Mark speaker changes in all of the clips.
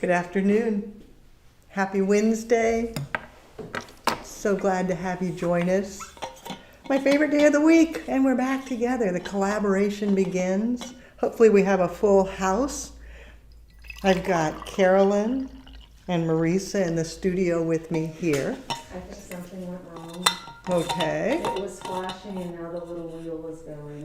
Speaker 1: Good afternoon. Happy Wednesday. So glad to have you join us. My favorite day of the week, and we're back together. The collaboration begins. Hopefully we have a full house. I've got Carolyn and Marisa in the studio with me here.
Speaker 2: I think something went wrong.
Speaker 1: Okay.
Speaker 2: It was flashing and now the little wheel was going.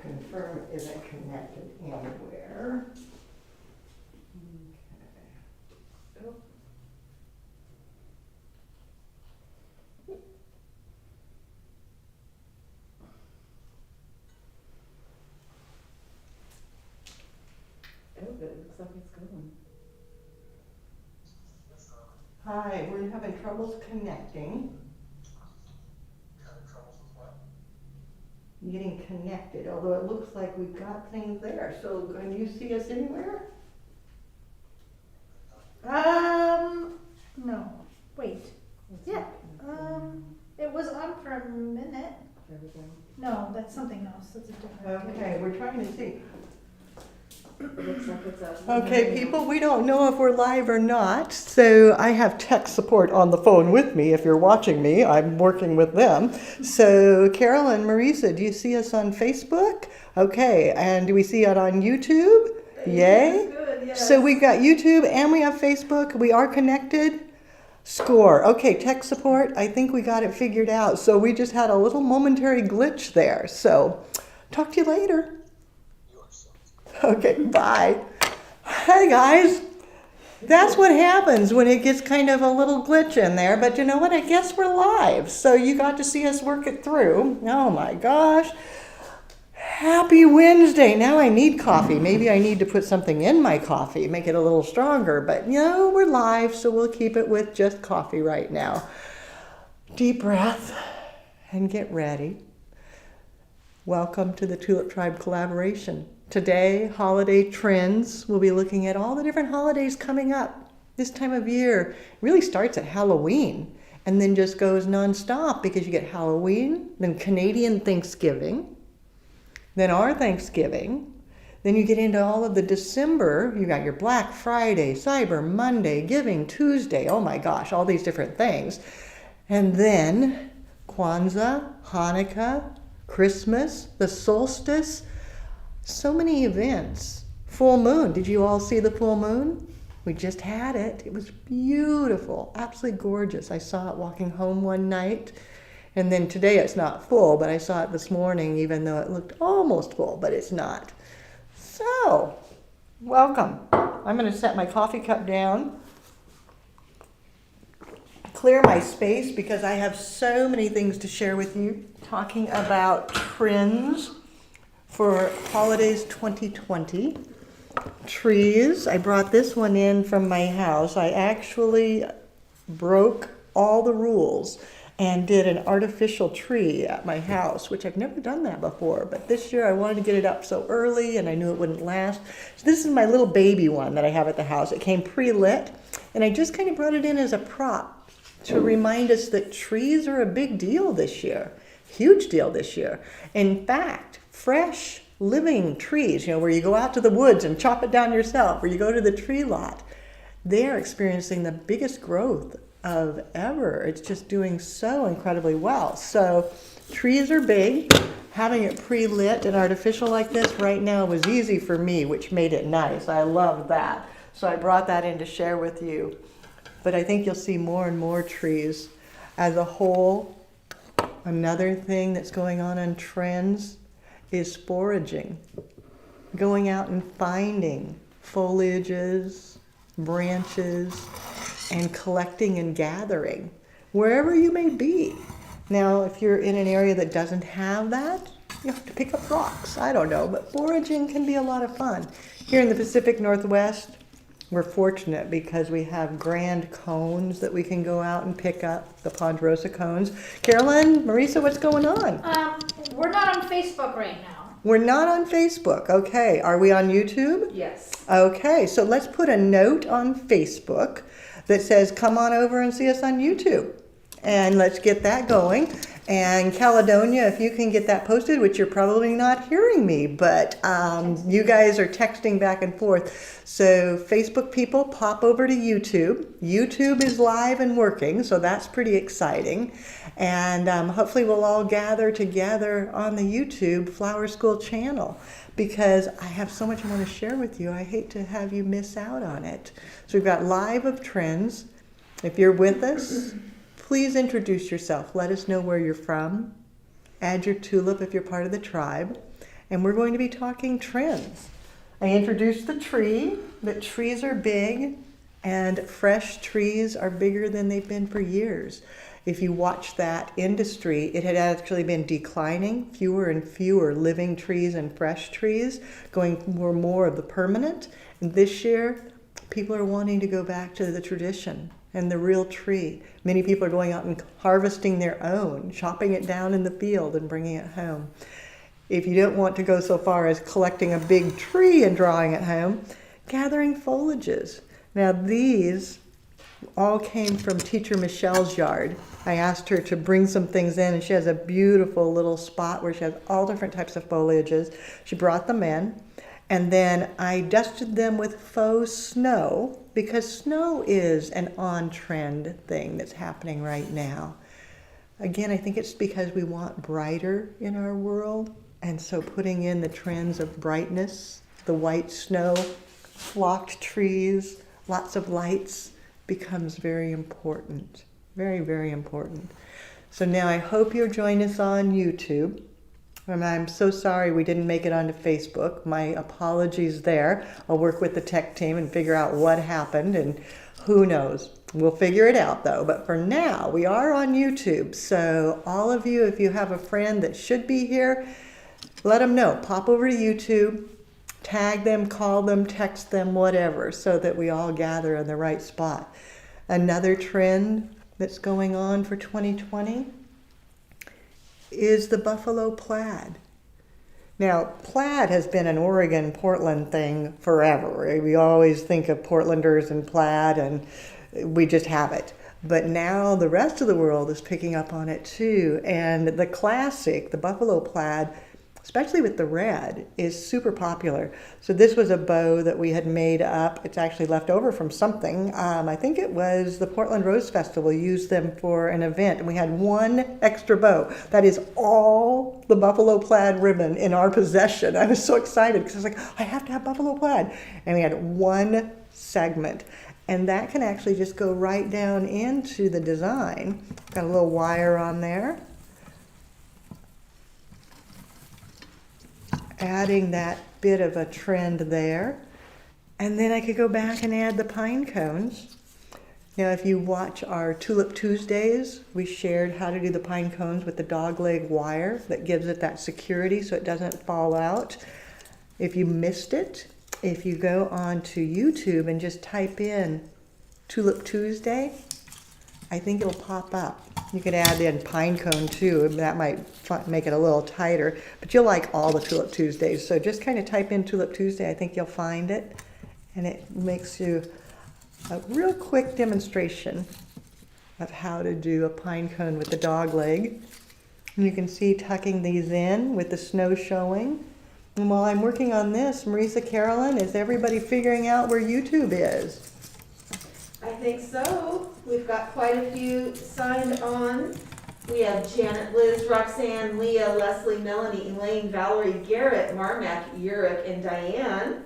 Speaker 1: Confirm it isn't connected anywhere. Okay.
Speaker 2: Oh. Oh, but it looks like it's going.
Speaker 1: Hi, we're having troubles connecting. Getting connected, although it looks like we've got things there. So can you see us anywhere?
Speaker 3: No. Wait. Yeah. It was on for a minute.
Speaker 2: There we go.
Speaker 3: No, that's something else. That's a different.
Speaker 1: Okay, we're trying to see.
Speaker 2: It looks like it's up.
Speaker 1: Okay, people, we don't know if we're live or not, so I have tech support on the phone with me. If you're watching me, I'm working with them. So, Carolyn, Marisa, do you see us on Facebook? Okay, and do we see it on YouTube? Yay.
Speaker 3: Good, yes.
Speaker 1: So we've got YouTube and we have Facebook. We are connected. Score. Okay, tech support, I think we got it figured out. So we just had a little momentary glitch there. So, talk to you later. Okay, bye. Hi guys. That's what happens when it gets kind of a little glitch in there, but you know what? I guess we're live. So you got to see us work it through. Oh my gosh. Happy Wednesday. Now I need coffee. Maybe I need to put something in my coffee, make it a little stronger, but you know, we're live, so we'll keep it with just coffee right now. Deep breath and get ready. Welcome to the Tulip Tribe collaboration. Today, holiday trends. We'll be looking at all the different holidays coming up. This time of year really starts at Halloween and then just goes nonstop because you get Halloween, then Canadian Thanksgiving, then our Thanksgiving, then you get into all of the December. You got your Black Friday, Cyber Monday, Giving Tuesday. Oh my gosh, all these different things. And then Kwanzaa, Hanukkah, Christmas, the solstice. So many events. Full moon. Did you all see the full moon? We just had it. It was beautiful. Absolutely gorgeous. I saw it walking home one night. And then today it's not full, but I saw it this morning even though it looked almost full, but it's not. So, welcome. I'm going to set my coffee cup down. Clear my space because I have so many things to share with you. Talking about trends for holidays 2020. Trees. I brought this one in from my house. I actually broke all the rules and did an artificial tree at my house, which I've never done that before. But this year I wanted to get it up so early and I knew it wouldn't last. So this is my little baby one that I have at the house. It came pre-lit and I just kind of brought it in as a prop to remind us that trees are a big deal this year. Huge deal this year. In fact, fresh living trees, where you go out to the woods and chop it down yourself, or you go to the tree lot, they're experiencing the biggest growth of ever. It's just doing so incredibly well. So trees are big. Having it pre-lit and artificial like this right now was easy for me, which made it nice. I love that. So I brought that in to share with you. But I think you'll see more and more trees as a whole. Another thing that's going on in trends is foraging. Going out and finding foliages, branches, and collecting and gathering wherever you may be. Now, if you're in an area that doesn't have that, you have to pick up rocks. I don't know, but foraging can be a lot of fun. Here in the Pacific Northwest, We're fortunate because we have grand cones that we can go out and pick up, the Ponderosa cones. Carolyn, Marisa, what's going on?
Speaker 3: We're not on Facebook right now.
Speaker 1: We're not on Facebook. Okay. Are we on YouTube?
Speaker 2: Yes.
Speaker 1: Okay. So let's put a note on Facebook that says, come on over and see us on YouTube. And let's get that going. And Caledonia, if you can get that posted, which you're probably not hearing me, but you guys are texting back and forth. So Facebook people, pop over to YouTube. YouTube is live and working, so that's pretty exciting. And hopefully we'll all gather together on the YouTube Flower School channel, because I have so much more to share with you. I hate to have you miss out on it. So we've got live of trends. If you're with us, please introduce yourself. Let us know where you're from. Add your tulip if you're part of the tribe. And we're going to be talking trends. I introduced the tree, that trees are big, and fresh trees are bigger than they've been for years. If you watch that industry, it had actually been declining, fewer and fewer living trees and fresh trees, going more of the permanent. And this year, people are wanting to go back to the tradition and the real tree. Many people are going out and harvesting their own, chopping it down in the field and bringing it home. If you don't want to go so far as collecting a big tree and drawing it home, gathering foliages. Now these all came from Teacher Michelle's yard. I asked her to bring some things in, and she has a beautiful little spot where she has all different types of foliages. She brought them in, and then I dusted them with faux snow, because snow is an on-trend thing that's happening right now. Again, I think it's because we want brighter in our world, and so putting in the trends of brightness, the white snow, flocked trees, lots of lights becomes very important. Very, very important. So now I hope you'll join us on YouTube. And I'm so sorry we didn't make it onto Facebook. My apologies there. I'll work with the tech team and figure out what happened, and who knows. We'll figure it out though. But for now, we are on YouTube. So all of you, if you have a friend that should be here, let them know. Pop over to YouTube, tag them, call them, text them, whatever, so that we all gather in the right spot. Another trend that's going on for 2020 is the buffalo plaid. Now, plaid has been an Oregon, Portland thing forever. We always think of Portlanders and plaid, and we just have it. But now the rest of the world is picking up on it too. And the classic, the buffalo plaid, especially with the red, is super popular. So this was a bow that we had made up. It's actually left over from something. I think it was the Portland Rose Festival used them for an event, and we had one extra bow. That is all the buffalo plaid ribbon in our possession. I was so excited because I was like, I have to have buffalo plaid. And we had one segment. And that can actually just go right down into the design. Got a little wire on there. Adding that bit of a trend there. And then I could go back and add the pine cones. Now, if you watch our Tulip Tuesdays, we shared how to do the pine cones with the dogleg wire that gives it that security so it doesn't fall out. If you missed it, if you go on to YouTube and just type in Tulip Tuesday, I think it'll pop up. You could add in pine cone too, and that might make it a little tighter, but you'll like all the Tulip Tuesdays. So just kind of type in Tulip Tuesday, I think you'll find it, and it makes you a real quick demonstration of how to do a pine cone with the dog leg. And you can see tucking these in with the snow showing. And while I'm working on this, Marisa, Carolyn, is everybody figuring out where YouTube is?
Speaker 2: I think so. We've got quite a few signed on. We have Janet, Liz, Roxanne, Leah, Leslie, Melanie, Elaine, Valerie, Garrett, Marmac, Uric, and Diane.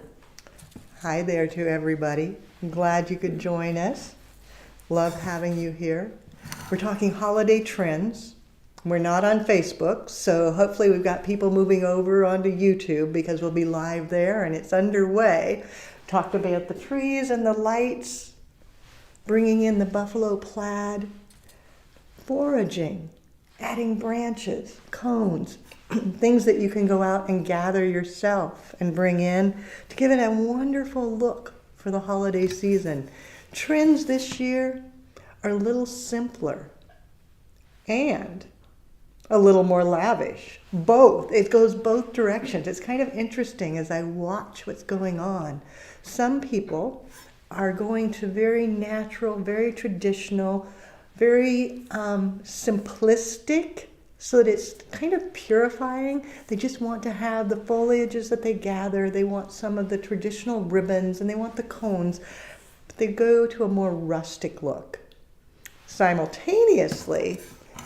Speaker 1: Hi there to everybody. I'm glad you could join us. Love having you here. We're talking holiday trends. We're not on Facebook, so hopefully we've got people moving over onto YouTube because we'll be live there and it's underway. Talked about the trees and the lights, bringing in the buffalo plaid, foraging, adding branches, cones, things that you can go out and gather yourself and bring in to give it a wonderful look for the holiday season. Trends this year are a little simpler and a little more lavish. Both. It goes both directions. It's kind of interesting as I watch what's going on. Some people are going to very natural, very traditional, very simplistic, so that it's kind of purifying. They just want to have the foliages that they gather. They want some of the traditional ribbons and they want the cones. But they go to a more rustic look. Simultaneously,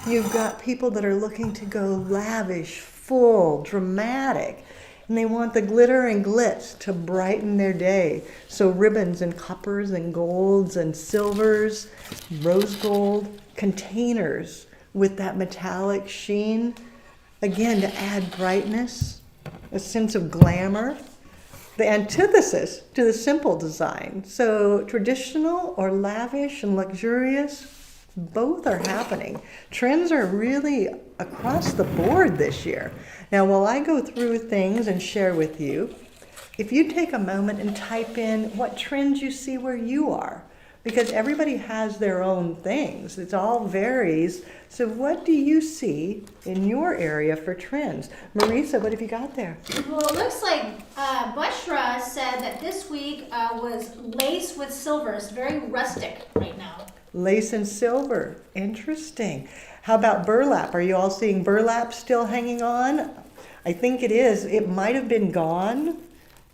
Speaker 1: you've got people that are looking to go lavish, full, dramatic, and they want the glitter and glitz to brighten their day. So ribbons and coppers and golds and silvers, rose gold, containers with that metallic sheen, again, to add brightness, a sense of glamour, the antithesis to the simple design. So traditional or lavish and luxurious, both are happening. Trends are really across the board this year. Now, while I go through things and share with you, if you take a moment and type in what trends you see where you are, because everybody has their own things. It all varies. So what do you see in your area for trends? Marisa, what have you got there?
Speaker 3: Well, it looks like Bushra said that this week was lace with silver. It's very rustic right now.
Speaker 1: Lace and silver. Interesting. How about burlap? Are you all seeing burlap still hanging on? I think it is. It might have been gone.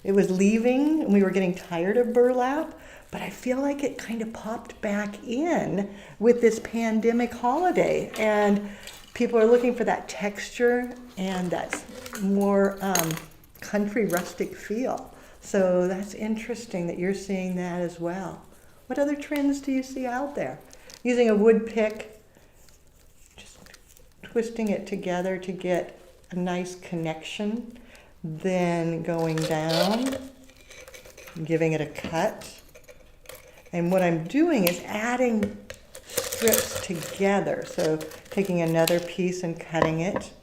Speaker 1: It was leaving and we were getting tired of burlap. But I feel like it kind of popped back in with this pandemic holiday. And people are looking for that texture and that more country rustic feel. So that's interesting that you're seeing that as well. What other trends do you see out there? Using a wood pick, just twisting it together to get a nice connection. Then going down, giving it a cut. And what I'm doing is adding strips together. So taking another piece and cutting it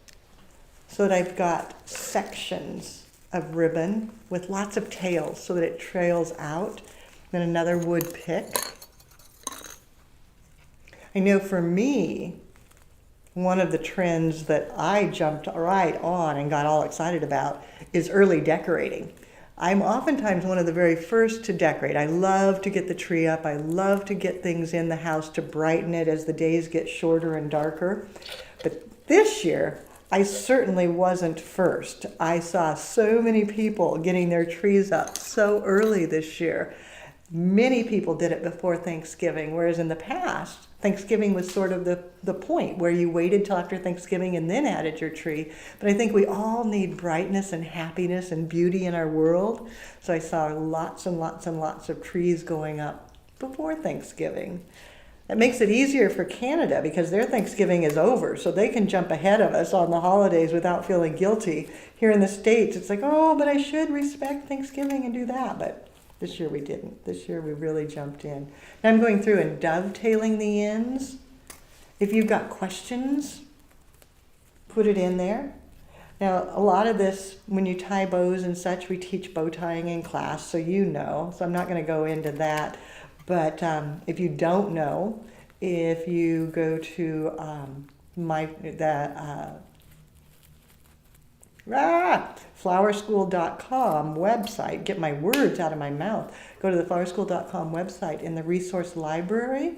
Speaker 1: so that I've got sections of ribbon with lots of tails so that it trails out. Then another wood pick. I know for me, one of the trends that I jumped right on and got all excited about is early decorating. I'm oftentimes one of the very first to decorate. I love to get the tree up. I love to get things in the house to brighten it as the days get shorter and darker. But this year, I certainly wasn't first. I saw so many people getting their trees up so early this year. Many people did it before Thanksgiving, whereas in the past, Thanksgiving was sort of the point where you waited till after Thanksgiving and then added your tree. But I think we all need brightness and happiness and beauty in our world. So I saw lots and lots and lots of trees going up before Thanksgiving. That makes it easier for Canada because their Thanksgiving is over, so they can jump ahead of us on the holidays without feeling guilty. Here in the States, it's like, oh, but I should respect Thanksgiving and do that. But this year we didn't. This year we really jumped in. Now I'm going through and dovetailing the ends. If you've got questions, put it in there. Now a lot of this, when you tie bows and such, we teach bow tying in class, so you know. So I'm not going to go into that. But if you don't know, if you go to flowerschool.com website, get my words out of my mouth, go to the flowerschool.com website in the resource library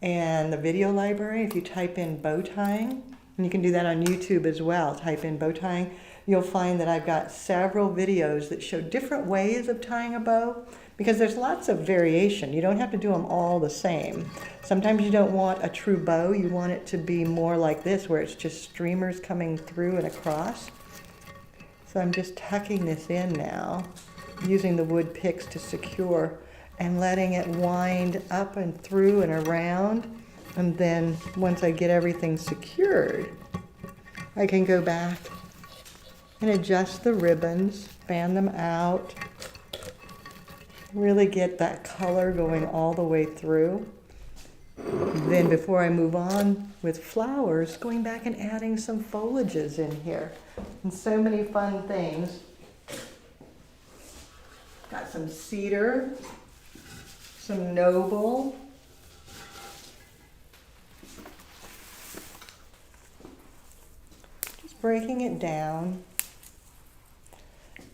Speaker 1: and the video library. If you type in bow tying, and you can do that on YouTube as well, type in bow tying, you'll find that I've got several videos that show different ways of tying a bow, because there's lots of variation. You don't have to do them all the same. Sometimes you don't want a true bow. You want it to be more like this, where it's just streamers coming through and across. So I'm just tucking this in now, using the wood picks to secure and letting it wind up and through and around. And then once I get everything secured, I can go back and adjust the ribbons, fan them out, really get that color going all the way through. Then before I move on with flowers, going back and adding some foliages in here. And so many fun things. Got some cedar, some noble. Just breaking it down.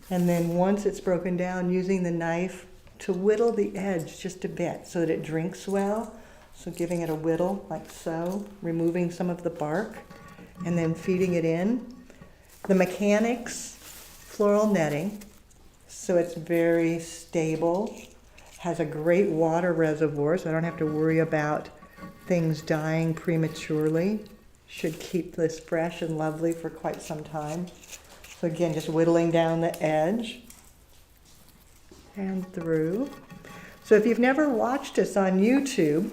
Speaker 1: And then once it's broken down, using the knife to whittle the edge just a bit so that it drinks well. So giving it a whittle like so, removing some of the bark, and then feeding it in. The mechanics, floral netting, so it's very stable, has a great water reservoir, so I don't have to worry about things dying prematurely. Should keep this fresh and lovely for quite some time. So again, just whittling down the edge and through. So if you've never watched us on YouTube,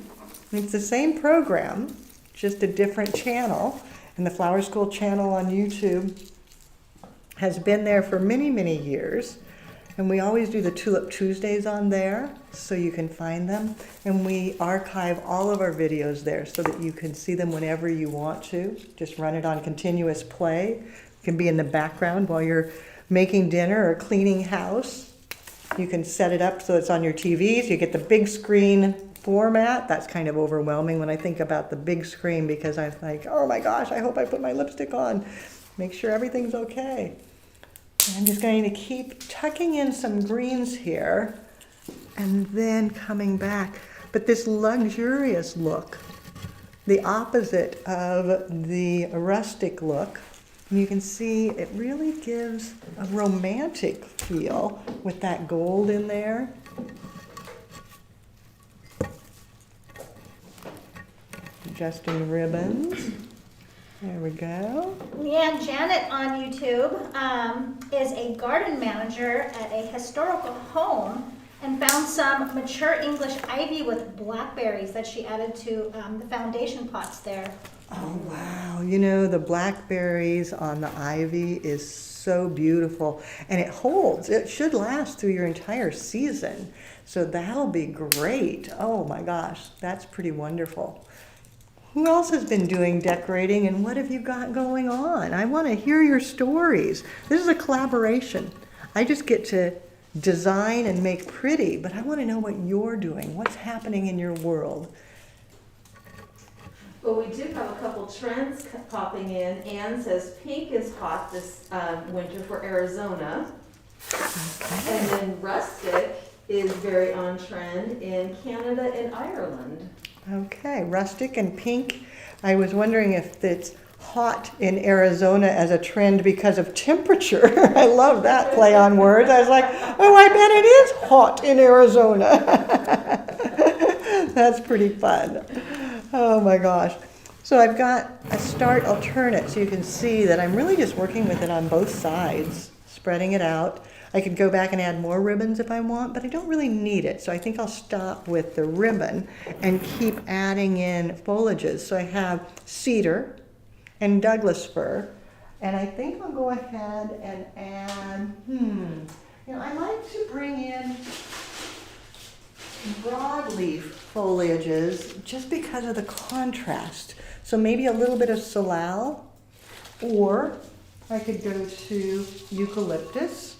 Speaker 1: it's the same program, just a different channel. And the Flower School channel on YouTube has been there for many, many years. And we always do the Tulip Tuesdays on there, so you can find them. And we archive all of our videos there so that you can see them whenever you want to. Just run it on continuous play. It can be in the background while you're making dinner or cleaning house. You can set it up so it's on your TV, so you get the big screen format. That's kind of overwhelming when I think about the big screen, because I'm like, oh my gosh, I hope I put my lipstick on. Make sure everything's okay. I'm just going to keep tucking in some greens here and then coming back. But this luxurious look, the opposite of the rustic look, you can see it really gives a romantic feel with that gold in there. Adjusting ribbons. There we go.
Speaker 3: Leanne Janet on YouTube is a garden manager at a historical home and found some mature English ivy with blackberries that she added to the foundation pots there.
Speaker 1: Oh, wow. You know, the blackberries on the ivy is so beautiful, and it holds. It should last through your entire season. So that'll be great. Oh my gosh, that's pretty wonderful. Who else has been doing decorating, and what have you got going on? I want to hear your stories. This is a collaboration. I just get to design and make pretty, but I want to know what you're doing. What's happening in your world?
Speaker 2: Well, we do have a couple trends popping in. Anne says pink is hot this winter for Arizona.
Speaker 1: Okay.
Speaker 2: And then rustic is very on trend in Canada and Ireland.
Speaker 1: Okay, rustic and pink. I was wondering if it's hot in Arizona as a trend because of temperature. I love that play on words. I was like, oh, I bet it is hot in Arizona. That's pretty fun. Oh my gosh. So I've got a start alternate, so you can see that I'm really just working with it on both sides, spreading it out. I could go back and add more ribbons if I want, but I don't really need it. So I think I'll stop with the ribbon and keep adding in foliages. So I have cedar and Douglas fir, and I think I'll go ahead and add, I like to bring in broadleaf foliages just because of the contrast. So maybe a little bit of salal, or I could go to eucalyptus.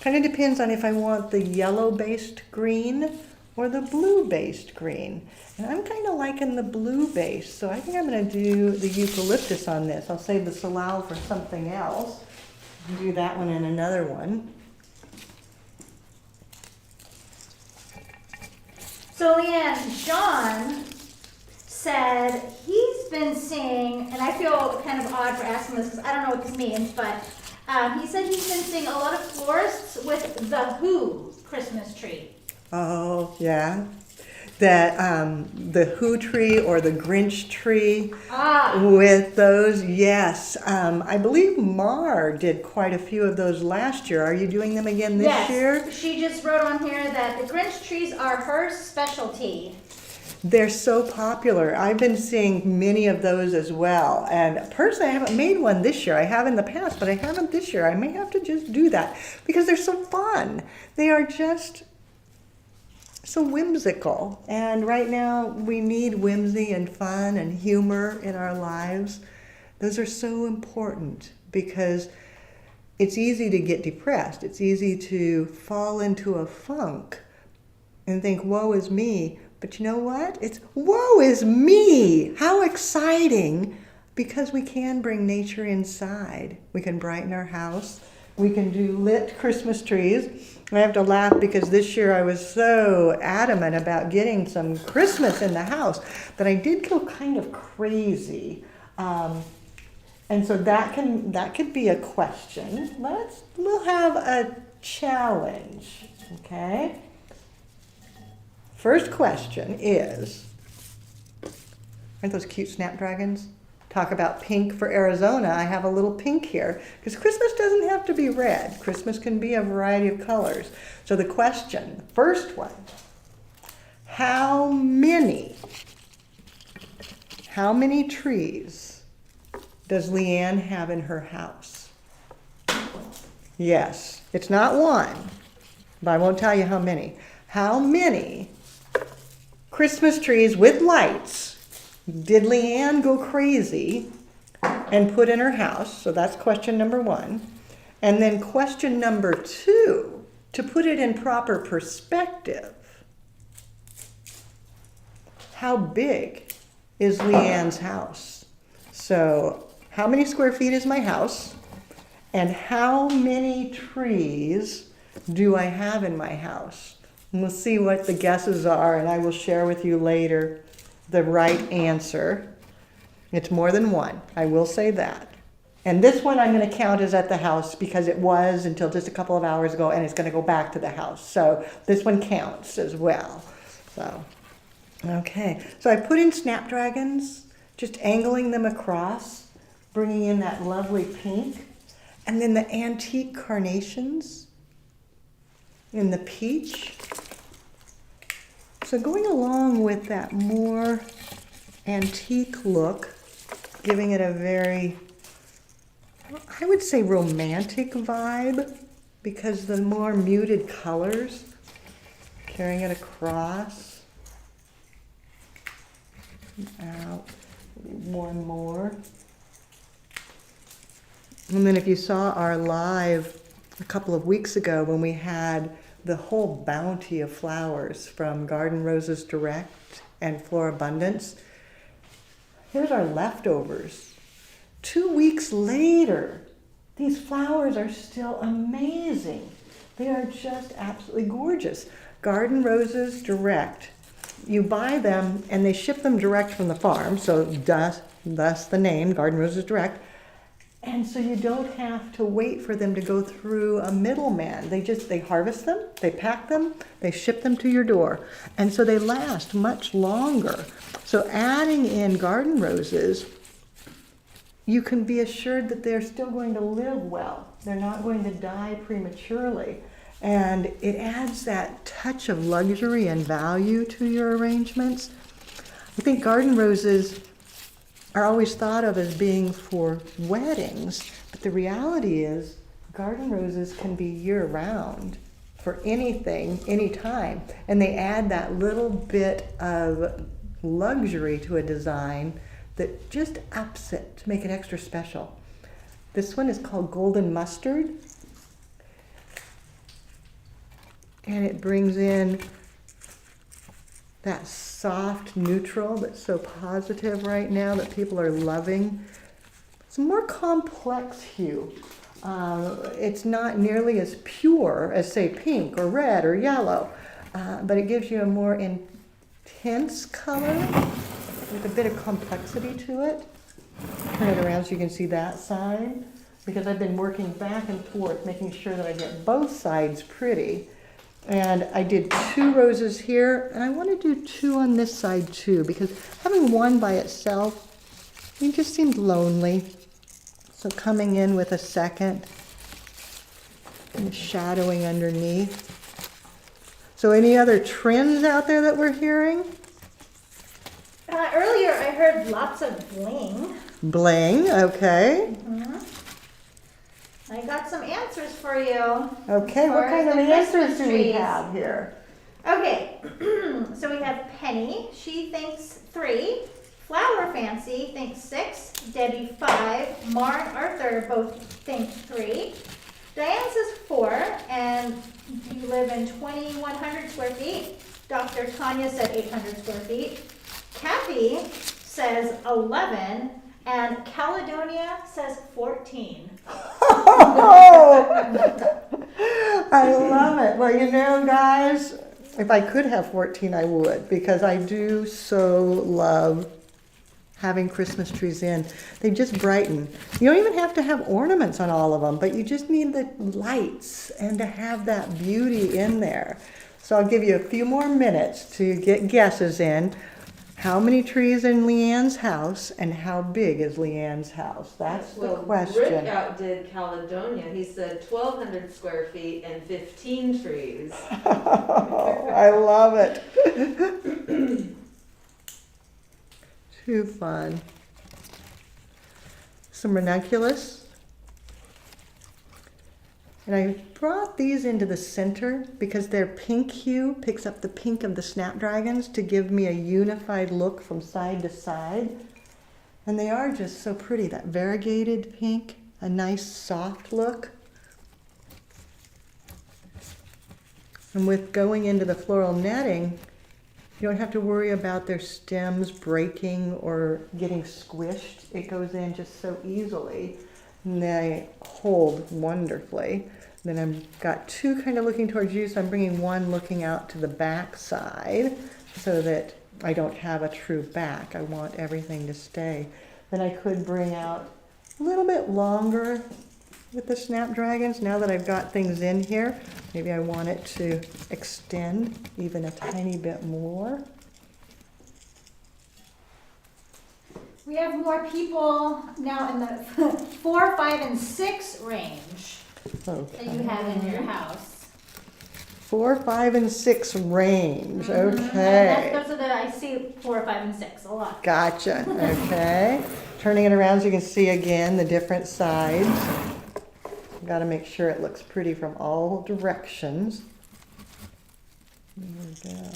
Speaker 1: Kind of depends on if I want the yellow-based green or the blue-based green. And I'm kind of liking the blue-based, so I think I'm going to do the eucalyptus on this. I'll save the salal for something else. Do that one and another one.
Speaker 3: So Leanne, John said he's been seeing, and I feel kind of odd for asking this because I don't know what this means, but he said he's been seeing a lot of florists with the Who Christmas tree.
Speaker 1: Oh, yeah. That the Who tree or the Grinch tree with those, yes. I believe Mar did quite a few of those last year. Are you doing them again this year?
Speaker 3: Yes, she just wrote on here that the Grinch trees are her specialty.
Speaker 1: They're so popular. I've been seeing many of those as well. And personally, I haven't made one this year. I have in the past, but I haven't this year. I may have to just do that because they're so fun. They are just so whimsical. And right now, we need whimsy and fun and humor in our lives. Those are so important because it's easy to get depressed. It's easy to fall into a funk and think, woe is me. But you know what? It's woe is me. How exciting, because we can bring nature inside. We can brighten our house. We can do lit Christmas trees. I have to laugh because this year I was so adamant about getting some Christmas in the house that I did go kind of crazy. And so that could be a question. We'll have a challenge, okay? First question is, aren't those cute snapdragons? Talk about pink for Arizona. I have a little pink here because Christmas doesn't have to be red. Christmas can be a variety of colors. So the question, first one, how many trees does Leanne have in her house? Yes, it's not one, but I won't tell you how many. How many Christmas trees with lights did Leanne go crazy and put in her house? So that's question number one. And then question number two, to put it in proper perspective, how big is Leanne's house? So how many square feet is my house? And how many trees do I have in my house? And we'll see what the guesses are, and I will share with you later the right answer. It's more than one, I will say that. And this one I'm going to count as at the house because it was until just a couple of hours ago, and it's going to go back to the house. So this one counts as well. So, okay. So I put in snapdragons, just angling them across, bringing in that lovely pink, and then the antique carnations in the peach. So going along with that more antique look, giving it a very, I would say, romantic vibe, because the more muted colors, carrying it across, out, one more. And then if you saw our live a couple of weeks ago when we had the whole bounty of flowers from Garden Roses Direct and Florabundance, here's our leftovers. 2 weeks later, these flowers are still amazing. They are just absolutely gorgeous. Garden Roses Direct. You buy them and they ship them direct from the farm, so thus the name, Garden Roses Direct. And so you don't have to wait for them to go through a middleman. They harvest them, they pack them, they ship them to your door. And so they last much longer. So adding in garden roses, you can be assured that they're still going to live well. They're not going to die prematurely. And it adds that touch of luxury and value to your arrangements. I think garden roses are always thought of as being for weddings, but the reality is garden roses can be year-round for anything, anytime, and they add that little bit of luxury to a design that just ups it to make it extra special. This one is called Golden Mustard, and it brings in that soft neutral that's so positive right now that people are loving. It's a more complex hue. It's not nearly as pure as, say, pink or red or yellow, but it gives you a more intense color with a bit of complexity to it. Turn it around so you can see that side, because I've been working back and forth, making sure that I get both sides pretty. And I did 2 roses here, and I want to do 2 on this side too, because having one by itself, it just seemed lonely. So coming in with a second and shadowing underneath. So any other trends out there that we're hearing?
Speaker 3: Earlier I heard lots of bling.
Speaker 1: Bling, okay.
Speaker 3: I got some answers for you.
Speaker 1: Okay, what kind of answers do we have here?
Speaker 3: Okay, so we have Penny. She thinks 3. Flower Fancy thinks 6. Debbie 5. Mar and Arthur both think 3. Diane says 4, and you live in 2,100 square feet. Dr. Tanya said 800 square feet. Kathy says 11, and Caledonia says 14.
Speaker 1: I love it. Well, you know, guys, if I could have 14, I would, because I do so love having Christmas trees in. They just brighten. You don't even have to have ornaments on all of them, but you just need the lights and to have that beauty in there. So I'll give you a few more minutes to get guesses in. How many trees in Leanne's house, and how big is Leanne's house? That's the
Speaker 2: Rick
Speaker 1: question.
Speaker 2: outdid Caledonia. He said 1,200 square feet and 15 trees.
Speaker 1: I love it. Too fun. Some ranunculus. And I brought these into the center because their pink hue picks up the pink of the snapdragons to give me a unified look from side to side. And they are just so pretty, that variegated pink, a nice soft look. And with going into the floral netting, you don't have to worry about their stems breaking or getting squished. It goes in just so easily. And they hold wonderfully. Then I've got two kind of looking towards you, so I'm bringing one looking out to the back side so that I don't have a true back. I want everything to stay. Then I could bring out a little bit longer with the snapdragons. Now that I've got things in here, maybe I want it to extend even a tiny bit more.
Speaker 3: We have more people now in the 4, 5, and 6 range that you have in your house.
Speaker 1: 4, 5, and 6 range.
Speaker 3: And
Speaker 1: Okay.
Speaker 3: those are the, I see 4, 5, and 6 a lot.
Speaker 1: Gotcha. Okay. Turning it around so you can see again the different sides. Got to make sure it looks pretty from all directions. There we go.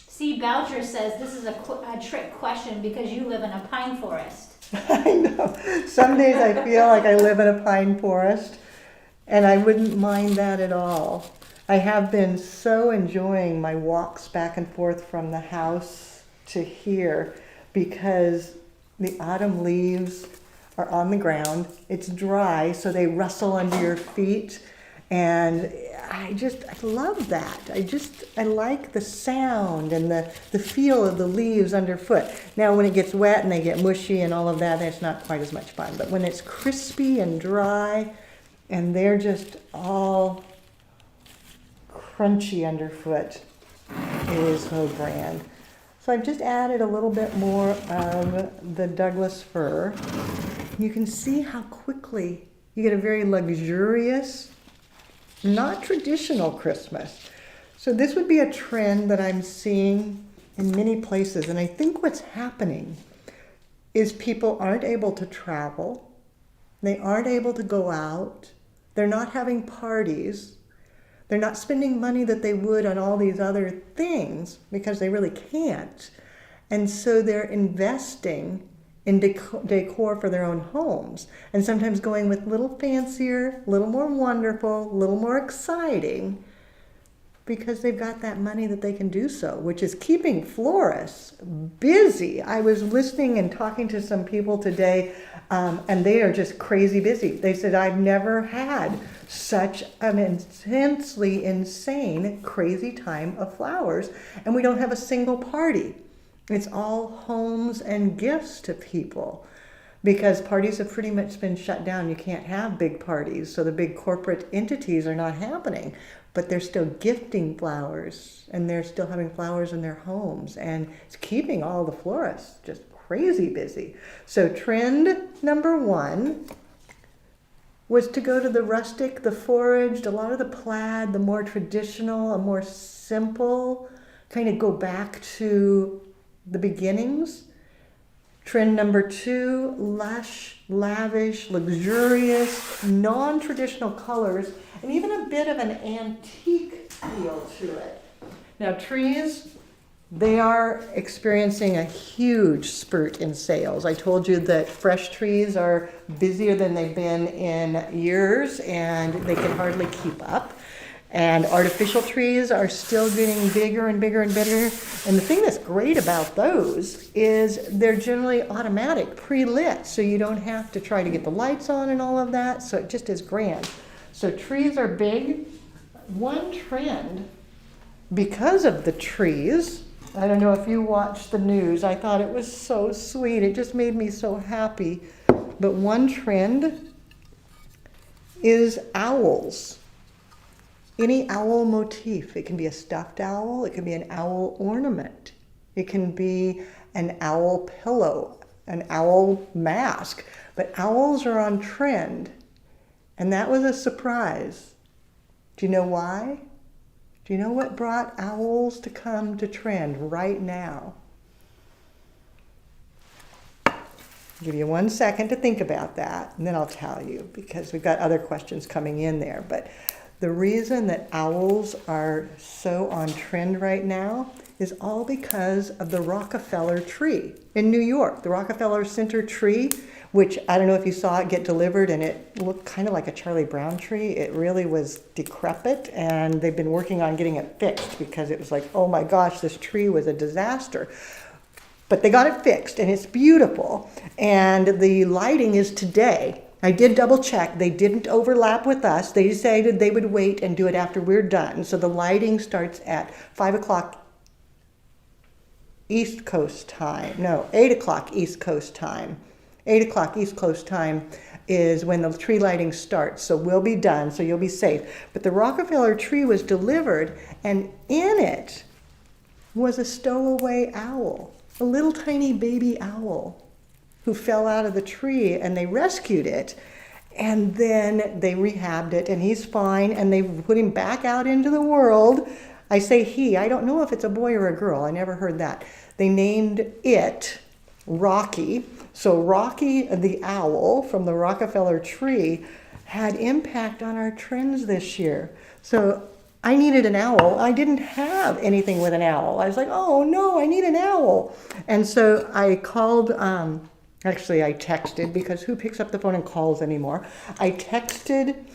Speaker 3: C. Boucher says this is a trick question because you live in a pine forest.
Speaker 1: I know. Some days I feel like I live in a pine forest, and I wouldn't mind that at all. I have been so enjoying my walks back and forth from the house to here because the autumn leaves are on the ground. It's dry, so they rustle under your feet. And I love that. I like the sound and the feel of the leaves underfoot. Now, when it gets wet and they get mushy and all of that, it's not quite as much fun. But when it's crispy and dry and they're just all crunchy underfoot, it is so grand. So I've just added a little bit more of the Douglas fir. You can see how quickly you get a very luxurious, not traditional Christmas. So this would be a trend that I'm seeing in many places. And I think what's happening is people aren't able to travel. They aren't able to go out. They're not having parties. They're not spending money that they would on all these other things because they really can't. And so they're investing in decor for their own homes, and sometimes going with a little fancier, a little more wonderful, a little more exciting, because they've got that money that they can do so, which is keeping florists busy. I was listening and talking to some people today, and they are just crazy busy. They said, I've never had such an intensely insane, crazy time of flowers, and we don't have a single party. It's all homes and gifts to people because parties have pretty much been shut down. You can't have big parties, so the big corporate entities are not happening, but they're still gifting flowers and they're still having flowers in their homes, and it's keeping all the florists just crazy busy. So trend number 1 was to go to the rustic, the foraged, a lot of the plaid, the more traditional, a more simple, kind of go back to the beginnings. Trend number 2, lush, lavish, luxurious, non-traditional colors, and even a bit of an antique feel to it. Now trees They are experiencing a huge spurt in sales. I told you that fresh trees are busier than they've been in years, and they can hardly keep up. And artificial trees are still getting bigger and bigger and bigger. And the thing that's great about those is they're generally automatic, pre-lit, so you don't have to try to get the lights on and all of that, so it just is grand. So trees are big. One trend, because of the trees, I don't know if you watched the news, I thought it was so sweet. It just made me so happy. But one trend is owls. Any owl motif. It can be a stuffed owl, it can be an owl ornament, it can be an owl pillow, an owl mask. But owls are on trend, and that was a surprise. Do you know why? Do you know what brought owls to come to trend right now? I'll give you 1 second to think about that, and then I'll tell you, because we've got other questions coming in there. But the reason that owls are so on trend right now is all because of the Rockefeller tree in New York. The Rockefeller Center tree, which I don't know if you saw it get delivered, and it looked kind of like a Charlie Brown tree. It really was decrepit, and they've been working on getting it fixed because it was like, oh my gosh, this tree was a disaster. But they got it fixed, and it's beautiful. And the lighting is today. I did double check. They didn't overlap with us. They decided they would wait and do it after we're done. So the lighting starts at 5 o'clock East Coast time. No, 8 o'clock East Coast time. 8 o'clock East Coast time is when the tree lighting starts. So we'll be done, so you'll be safe. But the Rockefeller tree was delivered, and in it was a stowaway owl, a little tiny baby owl who fell out of the tree, and they rescued it, and then they rehabbed it, and he's fine, and they put him back out into the world. I say he, I don't know if it's a boy or a girl, I never heard that. They named it Rocky. So Rocky the owl from the Rockefeller tree had impact on our trends this year. So I needed an owl. I didn't have anything with an owl. I was like, oh no, I need an owl. And so I called, actually I texted, because who picks up the phone and calls anymore? I texted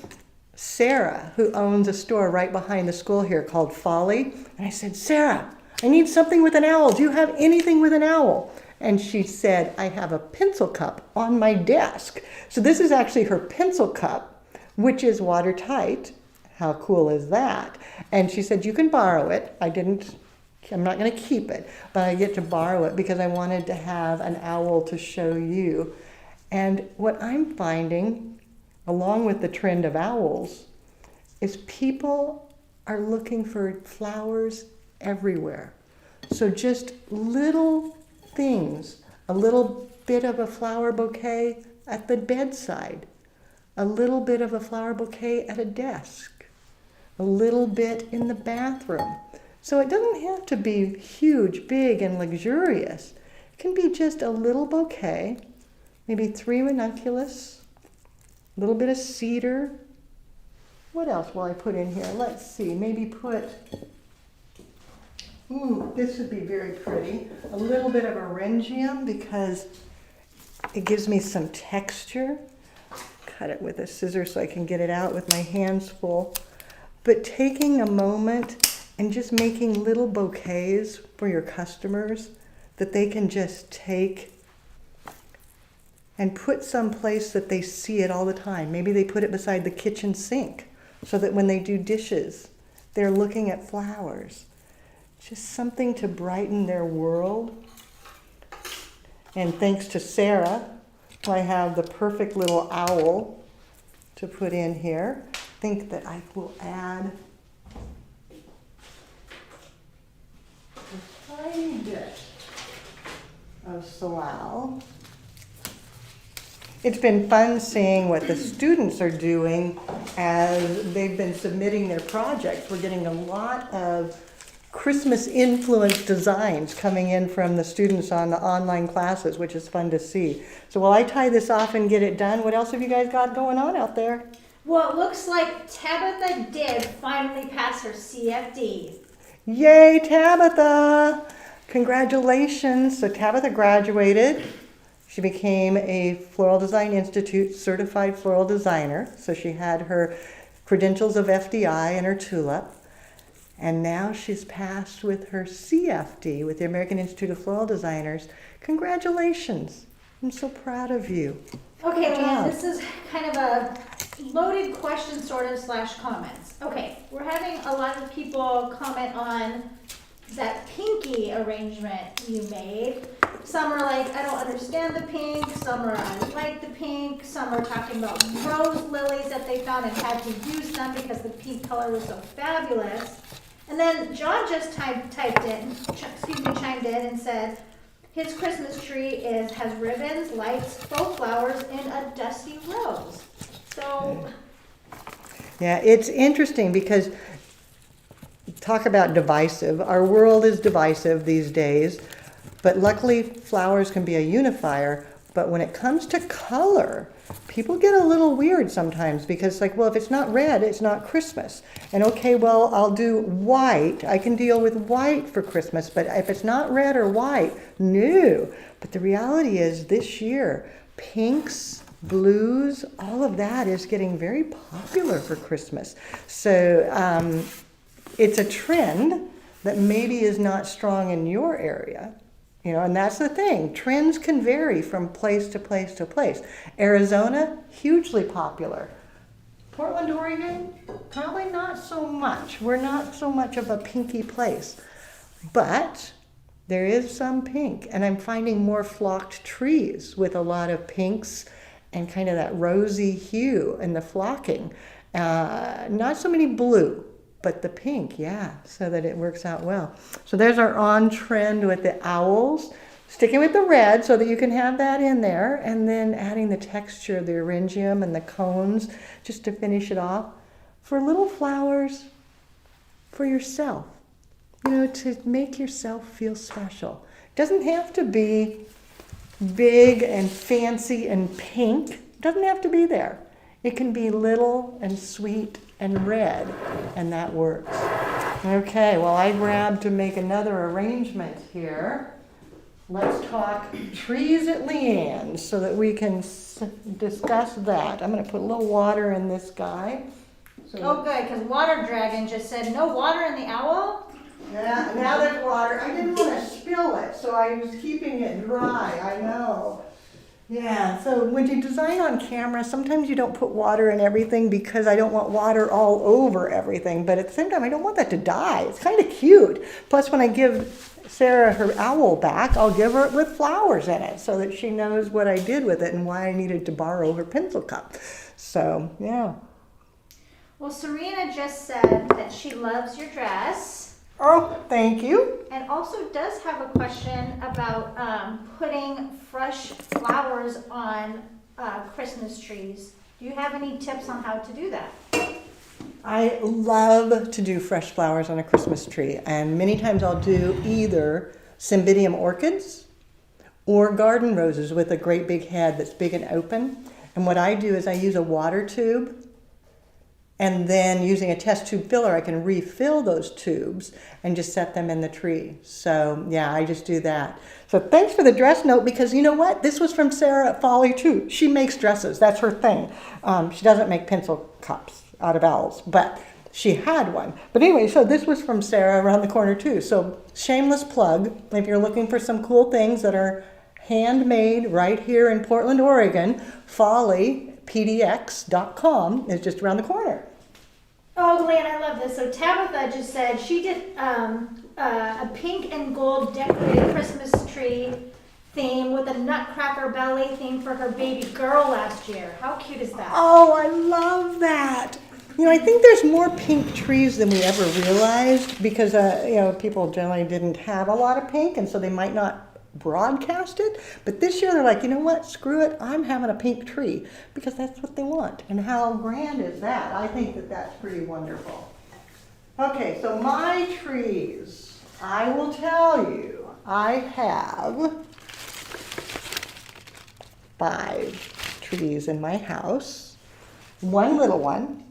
Speaker 1: Sarah, who owns a store right behind the school here called Folly. And I said, Sarah, I need something with an owl. Do you have anything with an owl? And she said, I have a pencil cup on my desk. So this is actually her pencil cup, which is watertight. How cool is that? And she said, you can borrow it. I'm not going to keep it, but I get to borrow it because I wanted to have an owl to show you. And what I'm finding, along with the trend of owls, is people are looking for flowers everywhere. So just little things, a little bit of a flower bouquet at the bedside, a little bit of a flower bouquet at a desk, a little bit in the bathroom. So it doesn't have to be huge, big, and luxurious. It can be just a little bouquet, maybe 3 ranunculus, a little bit of cedar. What else will I put in here? Let's see, maybe put, this would be very pretty. A little bit of orangium because it gives me some texture. Cut it with a scissor so I can get it out with my hands full. But taking a moment and just making little bouquets for your customers that they can just take and put someplace that they see it all the time. Maybe they put it beside the kitchen sink so that when they do dishes, they're looking at flowers. Just something to brighten their world. And thanks to Sarah, I have the perfect little owl to put in here. I think that I will add a tiny bit of salal. It's been fun seeing what the students are doing as they've been submitting their projects. We're getting a lot of Christmas influenced designs coming in from the students on the online classes, which is fun to see. So while I tie this off and get it done, what else have you guys got going on out there?
Speaker 3: Well, it looks like Tabitha did finally pass her CFD.
Speaker 1: Yay, Tabitha! Congratulations. So Tabitha graduated. She became a Floral Design Institute certified floral designer. So she had her credentials of FDI and her tulip. And now she's passed with her CFD with the American Institute of Floral Designers. Congratulations. I'm so proud of you.
Speaker 3: Okay,
Speaker 1: Good
Speaker 3: Leanne,
Speaker 1: job.
Speaker 3: this is kind of a loaded question sort of / comments. Okay, we're having a lot of people comment on that pinky arrangement you made. Some are like, I don't understand the pink. Some are, I like the pink. Some are talking about rose lilies that they found and had to use them because the pink color was so fabulous. And then John just chimed in and said, his Christmas tree has ribbons, lights, faux flowers, and a dusty rose. So,
Speaker 1: Yeah, it's interesting because talk about divisive. Our world is divisive these days, but luckily flowers can be a unifier. But when it comes to color, people get a little weird sometimes because like, well, if it's not red, it's not Christmas. And okay, well, I'll do white. I can deal with white for Christmas, but if it's not red or white, no. But the reality is this year, pinks, blues, all of that is getting very popular for Christmas. So it's a trend that maybe is not strong in your area. You know, and that's the thing. Trends can vary from place to place to place. Arizona, hugely popular. Portland, Oregon, probably not so much. We're not so much of a pinky place. But there is some pink. And I'm finding more flocked trees with a lot of pinks and kind of that rosy hue in the flocking. Not so many blue. But the pink, yeah, so that it works out well. So there's our on trend with the owls. Sticking with the red so that you can have that in there, and then adding the texture of the eryngium and the cones just to finish it off. For little flowers, for yourself, you know, to make yourself feel special. It doesn't have to be big and fancy and pink. It doesn't have to be there. It can be little and sweet and red, and that works. Okay, well, I grabbed to make another arrangement here. Let's talk trees at Leanne so that we can discuss that. I'm going to put a little water in this guy.
Speaker 3: oh good, because Water Dragon just said, no water in the owl?
Speaker 1: Yeah, now there's water. I didn't want to spill it, so I was keeping it dry. I know. Yeah, so when you design on camera, sometimes you don't put water in everything because I don't want water all over everything. But at the same time, I don't want that to die. It's kind of cute. Plus, when I give Sarah her owl back, I'll give her it with flowers in it so that she knows what I did with it and why I needed to borrow her pencil cup. So, yeah.
Speaker 3: Well, Serena just said that she loves your dress.
Speaker 1: Oh, thank you.
Speaker 3: And also does have a question about putting fresh flowers on Christmas trees. Do you have any tips on how to do that?
Speaker 1: I love to do fresh flowers on a Christmas tree, and many times I'll do either cymbidium orchids or garden roses with a great big head that's big and open. And what I do is I use a water tube, and then using a test tube filler, I can refill those tubes and just set them in the tree. So yeah, I just do that. So thanks for the dress note, because you know what? This was from Sarah at Folly too. She makes dresses, that's her thing. She doesn't make pencil cups out of owls, but she had one. But anyway, so this was from Sarah around the corner too. So shameless plug, if you're looking for some cool things that are handmade right here in Portland, Oregon, follypdx.com is just around the corner.
Speaker 3: Oh, Leanne, I love this. So Tabitha just said she did a pink and gold decorated Christmas tree theme with a nutcracker belly theme for her baby girl last year. How cute is that?
Speaker 1: Oh, I love that. You know, I think there's more pink trees than we ever realized because, you know, people generally didn't have a lot of pink, and so they might not broadcast it. But this year they're like, you know what, screw it, I'm having a pink tree, because that's what they want. And how grand is that? I think that that's pretty wonderful. Okay, so my trees, I will tell you, I have 5 trees in my house, 1 little one,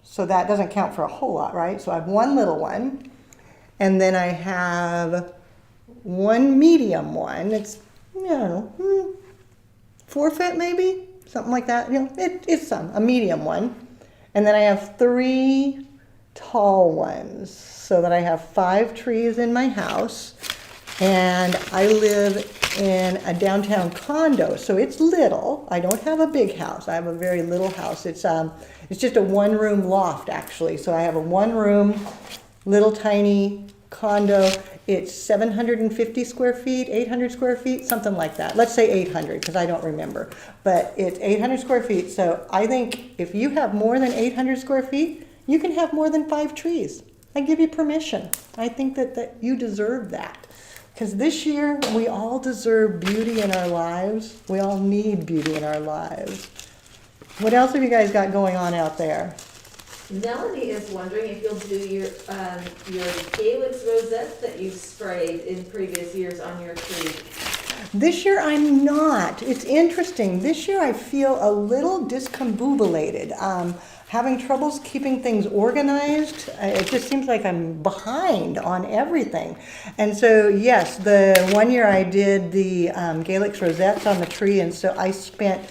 Speaker 1: so that doesn't count for a whole lot, right? So I have 1 little one, and then I have one medium one. It's, I don't know, 4 foot maybe, something like that. It's a medium one. And then I have 3 tall ones, so that I have 5 trees in my house. And I live in a downtown condo, so it's little. I don't have a big house. I have a very little house. It's just a 1-room loft, actually. So I have a 1-room, little tiny condo. It's 750 square feet, 800 square feet, something like that. Let's say 800, because I don't remember. But it's 800 square feet. So I think if you have more than 800 square feet, you can have more than 5 trees. I give you permission. I think that you deserve that. Because this year, we all deserve beauty in our lives. We all need beauty in our lives. What else have you guys got going on out there?
Speaker 2: Melanie is wondering if you'll do your calyx rosettes that you've sprayed in previous years on your tree.
Speaker 1: This year I'm not. It's interesting. This year I feel a little discombobulated. Having troubles keeping things organized. It just seems like I'm behind on everything. And so, yes, the one year I did the calyx rosettes on the tree, and so I spent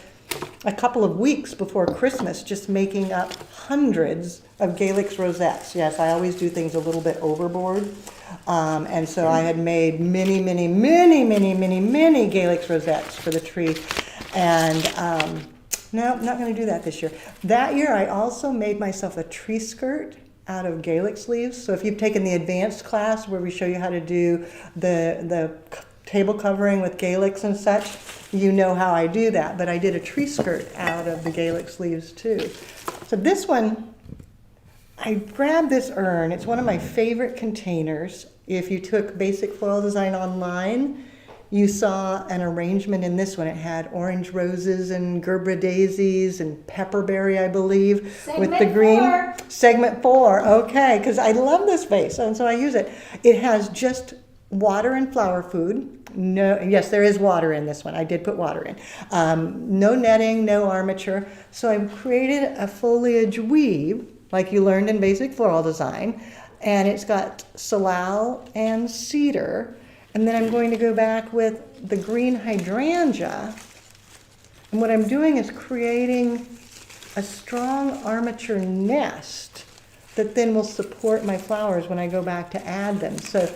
Speaker 1: a couple of weeks before Christmas just making up hundreds of calyx rosettes. Yes, I always do things a little bit overboard. And so I had made many calyx rosettes for the tree. And no, I'm not going to do that this year. That year I also made myself a tree skirt out of calyx leaves. So if you've taken the advanced class where we show you how to do the table covering with calyx and such, you know how I do that. But I did a tree skirt out of the calyx leaves too. So this one, I grabbed this urn. It's one of my favorite containers. If you took Basic Floral Design online, you saw an arrangement in this one. It had orange roses and Gerbera daisies and pepperberry, I believe,
Speaker 3: Segment
Speaker 1: with the green.
Speaker 3: 4.
Speaker 1: Segment 4, okay, because I love this vase, and so I use it. It has just water and flower food. No, yes, there is water in this one. I did put water in. No netting, no armature. So I've created a foliage weave, like you learned in Basic Floral Design, and it's got salal and cedar. And then I'm going to go back with the green hydrangea. And what I'm doing is creating a strong armature nest that then will support my flowers when I go back to add them. So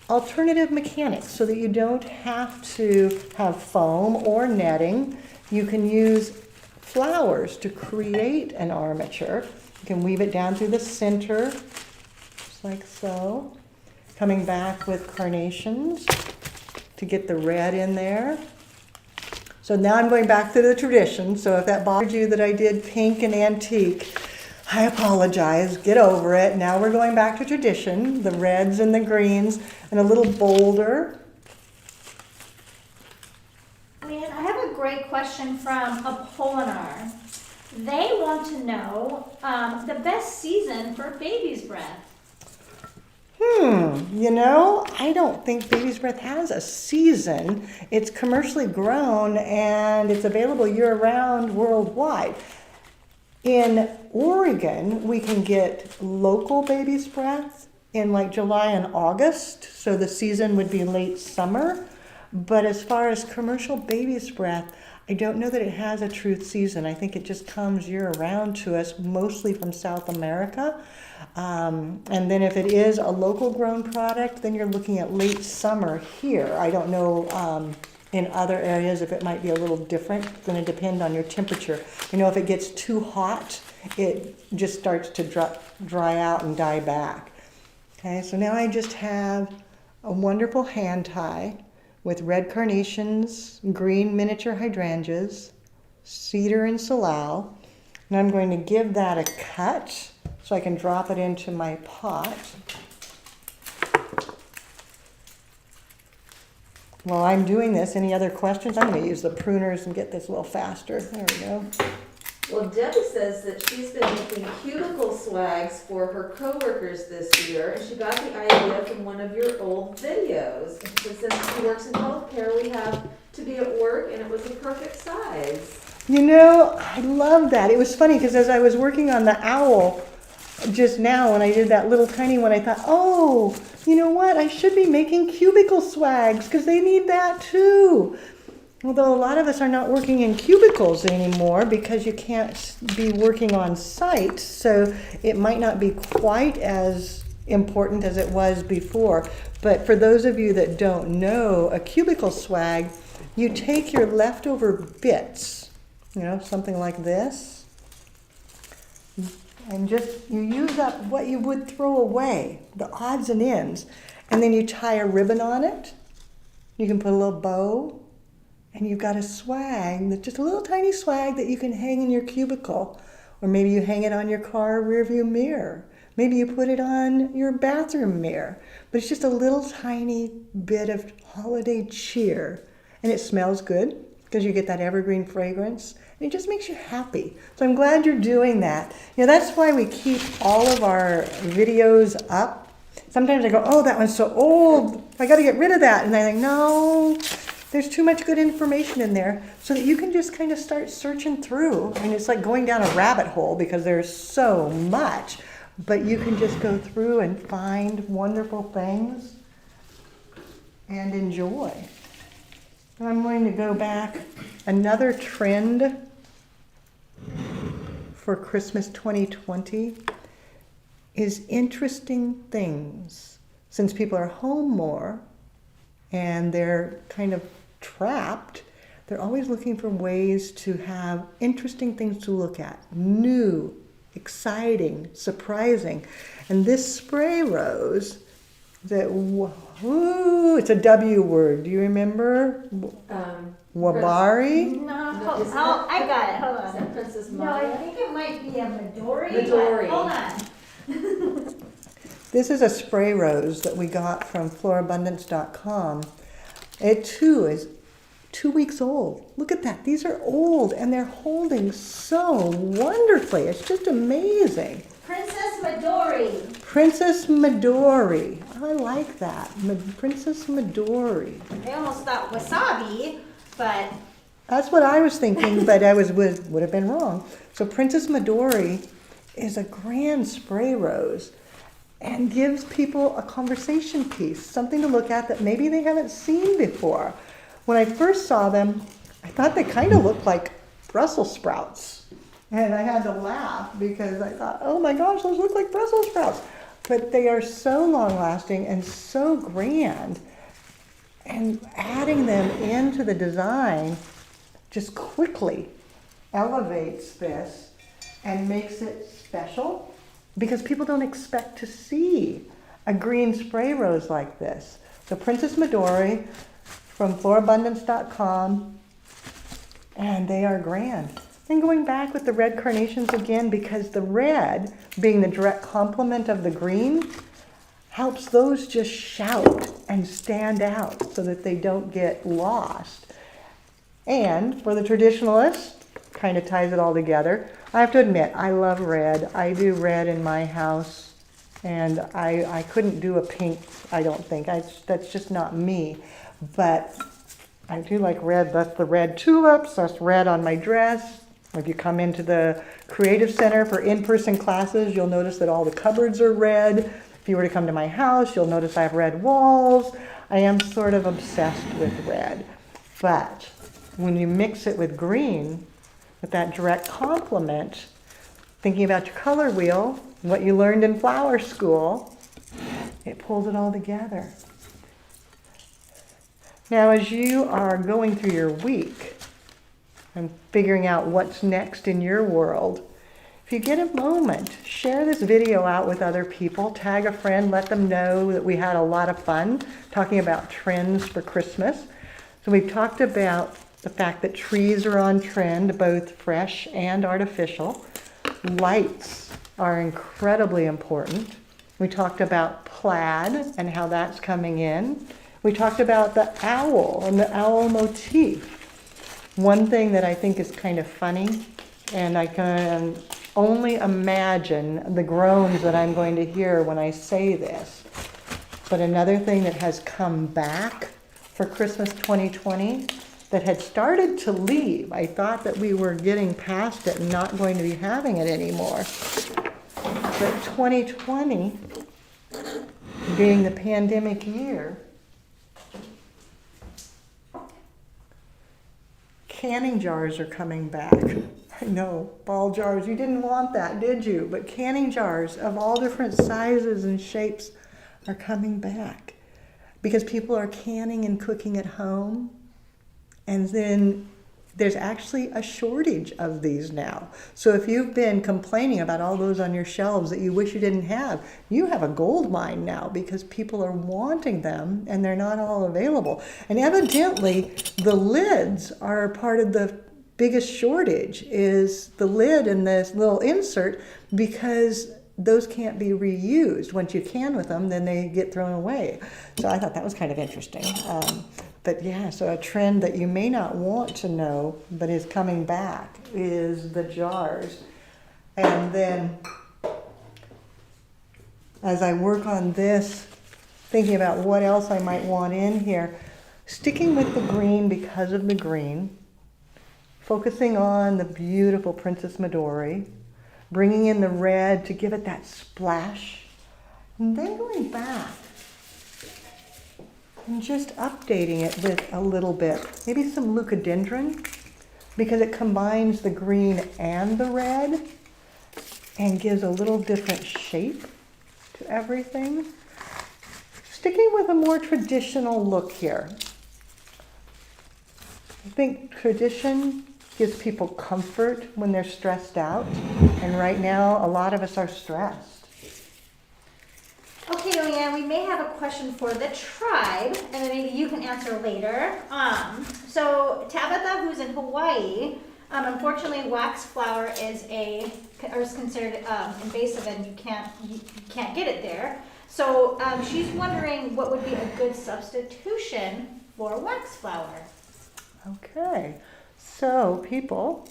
Speaker 1: alternative mechanics, so that you don't have to have foam or netting. You can use flowers to create an armature. You can weave it down through the center, just like so. Coming back with carnations to get the red in there. So now I'm going back to the tradition. So if that bothered you that I did pink and antique, I apologize, get over it. Now we're going back to tradition, the reds and the greens, and a little bolder.
Speaker 3: Leanne, I have a great question from Apolinar. They want to know the best season for baby's breath.
Speaker 1: I don't think baby's breath has a season. It's commercially grown and it's available year-round worldwide. In Oregon, we can get local baby's breath in like July and August, so the season would be late summer. But as far as commercial baby's breath, I don't know that it has a true season. I think it just comes year-round to us, mostly from South America. And then if it is a local grown product, then you're looking at late summer here. I don't know in other areas if it might be a little different. It's going to depend on your temperature. If it gets too hot, it just starts to dry out and die back. Okay, so now I just have a wonderful hand tie with red carnations, green miniature hydrangeas, cedar and salal. And I'm going to give that a cut so I can drop it into my pot. While I'm doing this, any other questions? I'm going to use the pruners and get this a little faster. There we go.
Speaker 2: Well, Debbie says that she's been making cubicle swags for her coworkers this year, and she got the idea from one of your old videos. And she says, since she works in healthcare, we have to be at work, and it was a perfect size.
Speaker 1: I love that. It was funny because as I was working on the owl just now, when I did that little tiny one, I thought, oh, you know what? I should be making Cubicle Swags because they need that too. Although a lot of us are not working in cubicles anymore because you can't be working on site, so it might not be quite as important as it was before. But for those of you that don't know, a cubicle swag, you take your leftover bits, you know, something like this, and just you use up what you would throw away, the odds and ends, and then you tie a ribbon on it. You can put a little bow, and you've got a swag, that's just a little tiny swag that you can hang in your cubicle, or maybe you hang it on your car rearview mirror. Maybe you put it on your bathroom mirror, but it's just a little tiny bit of holiday cheer, and it smells good because you get that evergreen fragrance, and it just makes you happy. So I'm glad you're doing that. You know, that's why we keep all of our videos up. Sometimes I go, oh, that one's so old, I got to get rid of that, and I think, no, there's too much good information in there, so that you can just kind of start searching through. I mean, it's like going down a rabbit hole because there's so much. But you can just go through and find wonderful things and enjoy. And I'm going to go back. Another trend for Christmas 2020 is interesting things. Since people are home more and they're kind of trapped, they're always looking for ways to have interesting things to look at, new, exciting, surprising. And this spray rose, it's a W word. Do you remember? Wabari?
Speaker 3: No, I got it. Hold on.
Speaker 2: Is that Princess
Speaker 3: No,
Speaker 2: Maya?
Speaker 3: I think it might be a Midori.
Speaker 2: Midori.
Speaker 3: But hold on.
Speaker 1: This is a spray rose that we got from florabundance.com. It too is 2 weeks old. Look at that. These are old and they're holding so wonderfully. It's just amazing.
Speaker 3: Princess Midori.
Speaker 1: Princess Midori. I like that. Princess Midori.
Speaker 3: I almost thought wasabi, but
Speaker 1: That's what I was thinking, but I would have been wrong. So Princess Midori is a grand spray rose and gives people a conversation piece, something to look at that maybe they haven't seen before. When I first saw them, I thought they kind of looked like Brussels sprouts. And I had to laugh because I thought, oh my gosh, those look like Brussels sprouts. But they are so long lasting and so grand. And adding them into the design just quickly elevates this and makes it special because people don't expect to see a green spray rose like this. So Princess Midori from florabundance.com, and they are grand. And going back with the red carnations again, because the red, being the direct complement of the green, helps those just shout and stand out so that they don't get lost. And for the traditionalist, kind of ties it all together. I have to admit, I love red. I do red in my house, and I couldn't do a pink, I don't think. That's just not me. But I do like red. That's the red tulips. That's red on my dress. If you come into the Creative Center for in-person classes, you'll notice that all the cupboards are red. If you were to come to my house, you'll notice I have red walls. I am sort of obsessed with red. But when you mix it with green, with that direct complement, thinking about your color wheel, what you learned in flower school, it pulls it all together. Now, as you are going through your week and figuring out what's next in your world, if you get a moment, share this video out with other people, tag a friend, let them know that we had a lot of fun talking about trends for Christmas. So we've talked about the fact that trees are on trend, both fresh and artificial. Lights are incredibly important. We talked about plaid and how that's coming in. We talked about the owl and the owl motif. One thing that I think is kind of funny, and I can only imagine the groans that I'm going to hear when I say this, but another thing that has come back for Christmas 2020 that had started to leave. I thought that we were getting past it and not going to be having it anymore. But 2020 being the pandemic year, canning jars are coming back. I know, ball jars, you didn't want that, did you? But canning jars of all different sizes and shapes are coming back because people are canning and cooking at home. And then there's actually a shortage of these now. So if you've been complaining about all those on your shelves that you wish you didn't have, you have a gold mine now because people are wanting them and they're not all available. And evidently the lids are part of the biggest shortage, is the lid and this little insert, because those can't be reused. Once you can with them, then they get thrown away. So I thought that was kind of interesting. But yeah, so a trend that you may not want to know, but is coming back, is the jars. And then as I work on this, thinking about what else I might want in here, sticking with the green because of the green, focusing on the beautiful Princess Midori, bringing in the red to give it that splash, and then going back and just updating it with a little bit, maybe some leucodendron, because it combines the green and the red and gives a little different shape to everything. Sticking with a more traditional look here. I think tradition gives people comfort when they're stressed out, and right now a lot of us are stressed.
Speaker 3: Okay, Leanne, we may have a question for the tribe, and then maybe you can answer later. So Tabitha, who's in Hawaii, unfortunately, wax flower is considered invasive, and you can't get it there. So she's wondering what would be a good substitution for wax flower.
Speaker 1: Okay, so people,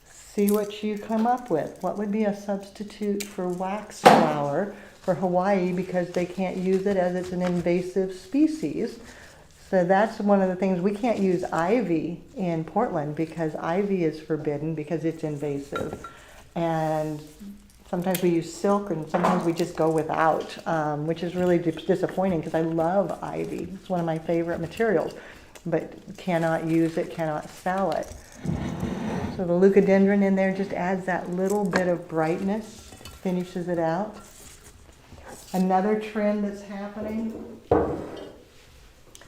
Speaker 1: see what you come up with. What would be a substitute for wax flower for Hawaii, because they can't use it as it's an invasive species? So that's one of the things. We can't use ivy in Portland because ivy is forbidden because it's invasive. And sometimes we use silk and sometimes we just go without, which is really disappointing because I love ivy. It's one of my favorite materials, but cannot use it, cannot sell it. So the leucodendron in there just adds that little bit of brightness, finishes it out. Another trend that's happening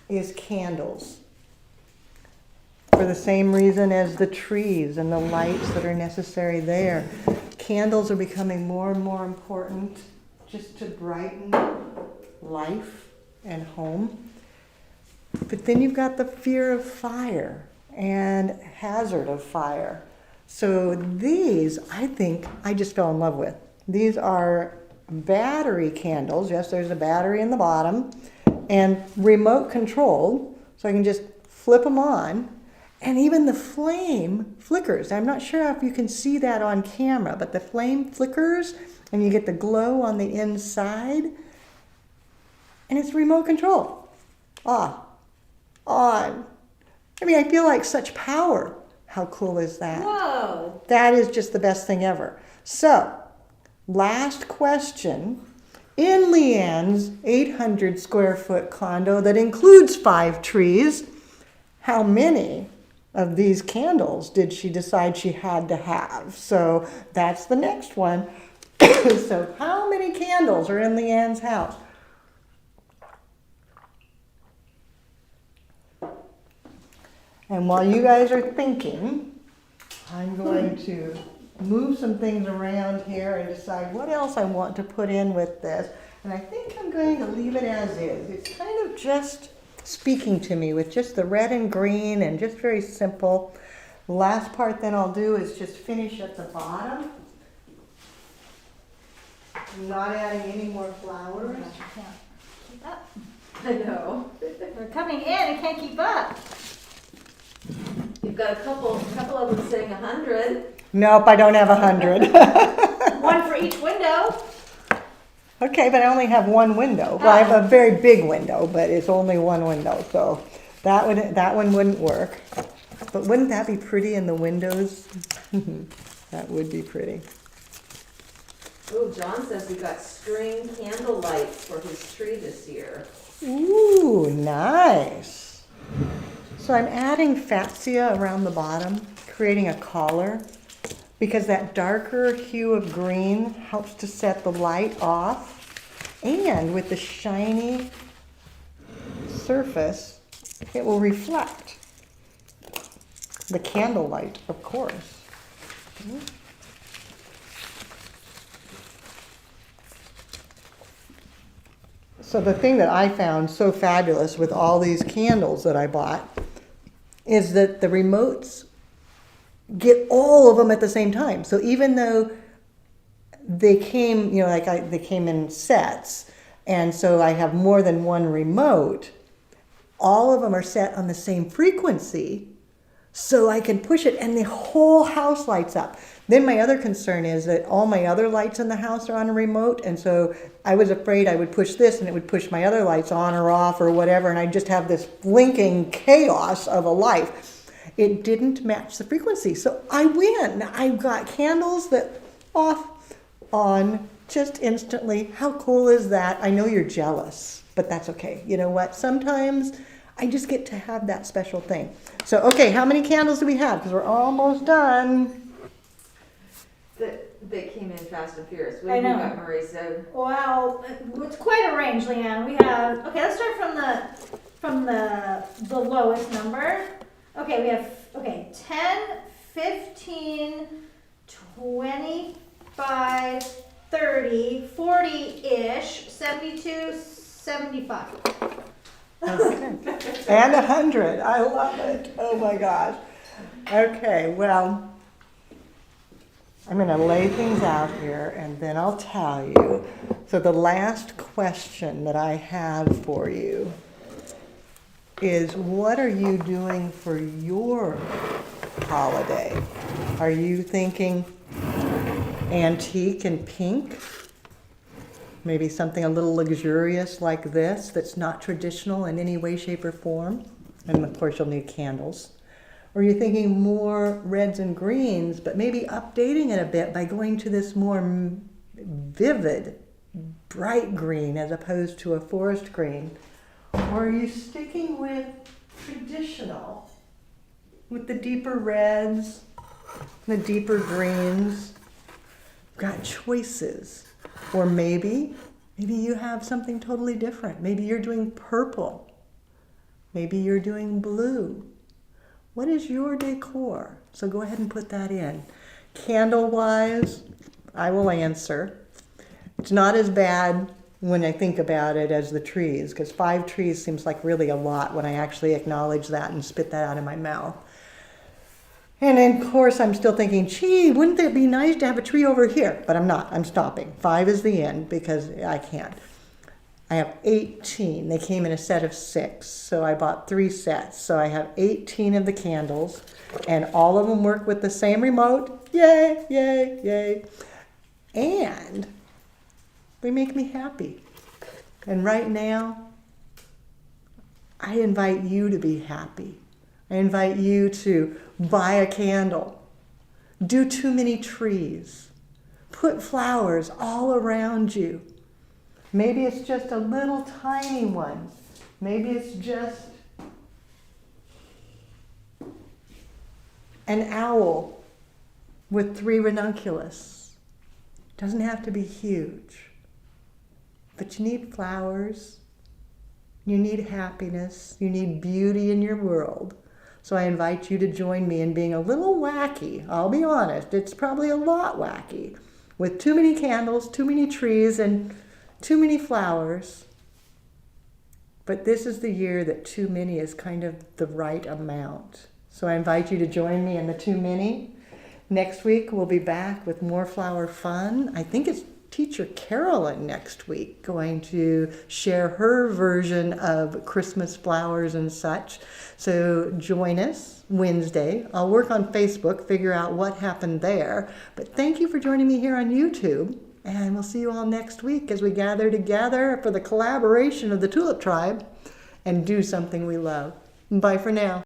Speaker 1: is candles. For the same reason as the trees and the lights that are necessary there. Candles are becoming more and more important just to brighten life and home. But then you've got the fear of fire and hazard of fire. So these, I think, I just fell in love with. These are battery candles. Yes, there's a battery in the bottom, and remote controlled, so I can just flip them on, and even the flame flickers. I'm not sure if you can see that on camera, but the flame flickers and you get the glow on the inside, and it's remote control. Off, on. I mean, I feel like such power. How cool is that?
Speaker 3: Whoa!
Speaker 1: That is just the best thing ever. So, last question. In Leanne's 800 square foot condo that includes 5 trees, how many of these candles did she decide she had to have? So that's the next one. So how many candles are in Leanne's house? And while you guys are thinking, I'm going to move some things around here and decide what else I want to put in with this. And I think I'm going to leave it as is. It's kind of just speaking to me with just the red and green and just very simple. The last part then I'll do is just finish at the bottom. I'm not adding any more flowers.
Speaker 3: I can't keep up.
Speaker 2: I know.
Speaker 3: We're coming in, I can't keep up.
Speaker 2: You've got a couple of them saying 100.
Speaker 1: Nope, I don't have 100.
Speaker 3: One for each window.
Speaker 1: Okay, but I only have one window. Well, I have a very big window, but it's only one window, so that one wouldn't work. But wouldn't that be pretty in the windows? That would be pretty.
Speaker 2: Oh, John says we got string candle lights for his tree this year.
Speaker 1: Ooh, nice. So I'm adding fascia around the bottom, creating a collar, because that darker hue of green helps to set the light off. And with the shiny surface, it will reflect the candlelight, of course. So the thing that I found so fabulous with all these candles that I bought is that the remotes get all of them at the same time. So even though they came, they came in sets, and so I have more than one remote, all of them are set on the same frequency, so I can push it and the whole house lights up. Then my other concern is that all my other lights in the house are on a remote, and so I was afraid I would push this and it would push my other lights on or off or whatever, and I'd just have this blinking chaos of a life. It didn't match the frequency, so I win. I've got candles that off, on, just instantly. How cool is that? I know you're jealous, but that's okay. You know what? Sometimes I just get to have that special thing. So, okay, how many candles do we have? Because we're almost done.
Speaker 2: They came in fast and furious.
Speaker 3: I know.
Speaker 2: What have you got, Marisa?
Speaker 3: Well, it's quite a range, Leanne. We have, okay, let's start from the lowest number. Okay, we have, 10, 15, 25, 30, 40-ish, 72, 75.
Speaker 1: Okay. And 100. I love it. Oh my gosh. Okay, well, I'm going to lay things out here and then I'll tell you. So the last question that I have for you is, what are you doing for your holiday? Are you thinking antique and pink? Maybe something a little luxurious like this that's not traditional in any way, shape, or form? And of course you'll need candles. Or you're thinking more reds and greens, but maybe updating it a bit by going to this more vivid, bright green as opposed to a forest green. Or are you sticking with traditional, with the deeper reds, the deeper greens? Got choices. Or maybe you have something totally different. Maybe you're doing purple. Maybe you're doing blue. What is your decor? So go ahead and put that in. Candle-wise, I will answer. It's not as bad when I think about it as the trees, because 5 trees seems like really a lot when I actually acknowledge that and spit that out of my mouth. And then, of course, I'm still thinking, gee, wouldn't it be nice to have a tree over here? But I'm not. I'm stopping. 5 is the end because I can't. I have 18. They came in a set of 6, so I bought 3 sets. So I have 18 of the candles, and all of them work with the same remote. Yay, yay, yay. And they make me happy. And right now, I invite you to be happy. I invite you to buy a candle, do too many trees, put flowers all around you. Maybe it's just a little tiny one. Maybe it's just an owl with 3 ranunculus. Doesn't have to be huge, but you need flowers, you need happiness, you need beauty in your world. So I invite you to join me in being a little wacky. I'll be honest, it's probably a lot wacky, with too many candles, too many trees, and too many flowers. But this is the year that too many is kind of the right amount. So I invite you to join me in the too many. Next week we'll be back with more flower fun. I think it's Teacher Carolyn next week going to share her version of Christmas flowers and such. So join us Wednesday. I'll work on Facebook, figure out what happened there. But thank you for joining me here on YouTube. And we'll see you all next week as we gather together for the collaboration of the Tulip Tribe and do something we love. Bye for now.